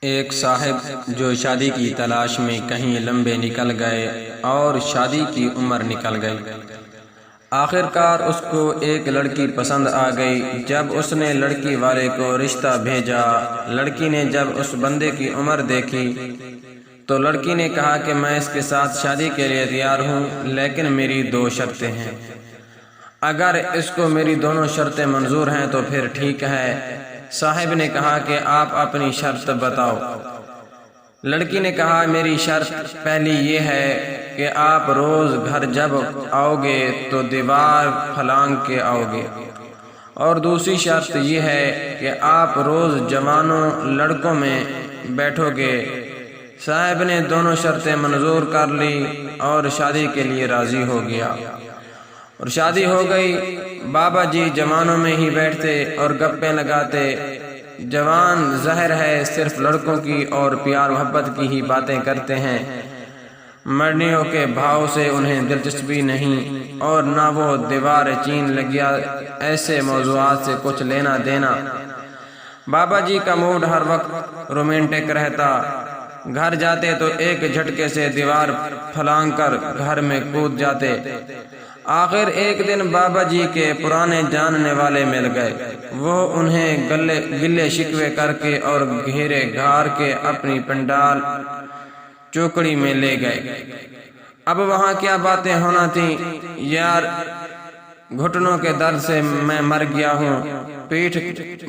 ایک صاحب جو شادی کی تلاش میں کہیں لمبے نکل گئے اور شادی کی عمر نکل گئی۔ آخر کار اس کو ایک لڑکی پسند آ گئی۔ جب اس نے لڑکی والے کو رشتہ بھیجا، لڑکی نے جب اس بندے کی عمر دیکھی تو لڑکی نے کہا کہ میں اس کے ساتھ شادی کے لیے تیار ہوں، لیکن میری 2 شرطیں ہیں۔ اگر اس کو میری دونوں شرطیں منظور ہیں تو پھر ٹھیک ہے۔ صاحب نے کہا کہ آپ اپنی شرط بتاؤ۔ لڑکی نے کہا میری شرط پہلی یہ ہے کہ آپ روز گھر جب آؤ گے تو دیوار پھلانگ کے آؤ گے، اور دوسری شرط یہ ہے کہ آپ روز جوانوں لڑکوں میں بیٹھو گے۔ صاحب نے دونوں شرطیں منظور کر لی اور شادی کے لیے راضی ہو گیا، اور شادی ہو گئی۔ بابا جی جوانوں میں ہی بیٹھتے اور گپیں لگاتے۔ جوان ظاہر ہے صرف لڑکوں کی اور پیار محبت کی ہی باتیں کرتے ہیں، مرنیوں کے بھاؤ سے انہیں دلچسپی نہیں، اور نہ وہ دیوار چین لگیا ایسے موضوعات سے کچھ لینا دینا۔ بابا جی کا موڈ ہر وقت رومانٹک رہتا۔ گھر جاتے تو ایک جھٹکے سے دیوار پھلانگ کر گھر میں کود جاتے۔ آخر ایک دن بابا جی کے پرانے جاننے والے مل گئے۔ وہ انہیں گلے شکوے کر کے اور گھیرے گھار کے اپنی پنڈال چوکڑی میں لے گئے۔ اب وہاں کیا باتیں ہونا تھیں۔ یار گھٹنوں کے درد سے میں مر گیا ہوں،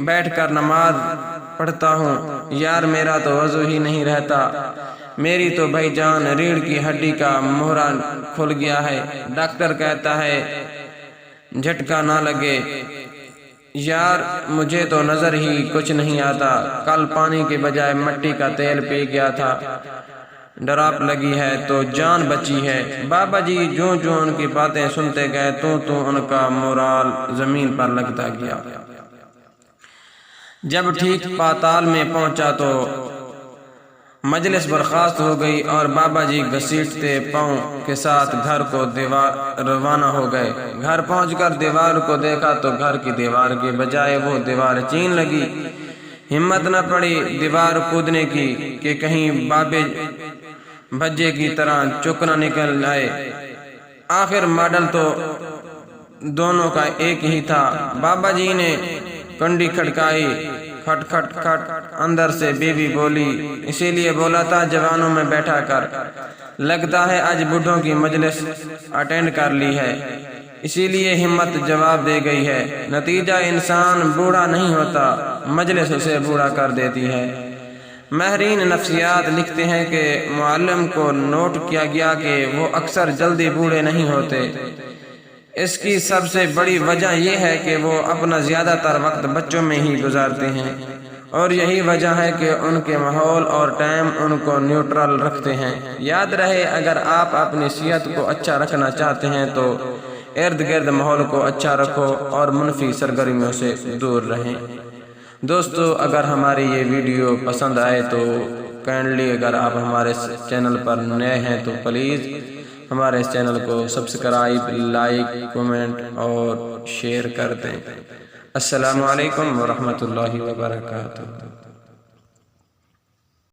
بیٹھ کر نماز پڑھتا ہوں، یار میرا تو وضو ہی نہیں رہتا، میری تو بھائی جان ریڑھ کی ہڈی کا مہرا کھل گیا ہے، ڈاکٹر کہتا ہے جھٹکا نہ لگے، یار مجھے تو نظر ہی کچھ نہیں آتا، کل پانی کے بجائے مٹی کا تیل پی گیا تھا، ڈراپ لگی ہے تو جان بچی ہے۔ بابا جی جوں ان کی باتیں سنتے گئے تو ان کا مورال زمین پر لگتا گیا۔ جب ٹھیک پاتال میں پہنچا تو مجلس برخاست ہو گئی اور بابا جی گھسیٹتے پاؤں کے ساتھ گھر کو روانہ ہو گئے۔ گھر پہنچ کر دیوار کو دیکھا تو گھر کی دیوار کے بجائے وہ دیوار چین لگی۔ ہمت نہ پڑی دیوار کودنے کی کہ کہیں بابے بھجے کی طرح چک نہ نکل آئے۔ آخر ماڈل تو دونوں کا ایک ہی تھا۔ بابا جی نے کنڈی کھٹکائی، کھٹ کھٹ کھٹ، اندر سے بیوی بولی، اسی لیے بولا تھا جوانوں میں بیٹھا کر، لگتا ہے آج بوڑھوں کی مجلس اٹینڈ کر لی ہے، اسی لیے ہمت جواب دے گئی ہے۔ نتیجہ انسان بوڑھا نہیں ہوتا، مجلس اسے بوڑھا کر دیتی ہے۔ ماہرین نفسیات لکھتے ہیں کہ معلم کو نوٹ کیا گیا کہ وہ اکثر جلدی بوڑھے نہیں ہوتے۔ اس کی سب سے بڑی وجہ یہ ہے کہ وہ اپنا زیادہ تر وقت بچوں میں ہی گزارتے ہیں، اور یہی وجہ ہے کہ ان کے ماحول اور ٹائم ان کو نیوٹرل رکھتے ہیں۔ یاد رہے اگر آپ اپنی صحت کو اچھا رکھنا چاہتے ہیں تو ارد گرد ماحول کو اچھا رکھو اور منفی سرگرمیوں سے دور رہیں۔ دوستو اگر ہماری یہ ویڈیو پسند آئے تو کائنڈلی اگر آپ ہمارے چینل پر نئے ہیں تو پلیز ہمارے اس چینل کو سبسکرائب، لائک، کمنٹ اور شیئر کر دیں۔ السلام علیکم ورحمۃ اللہ وبرکاتہ۔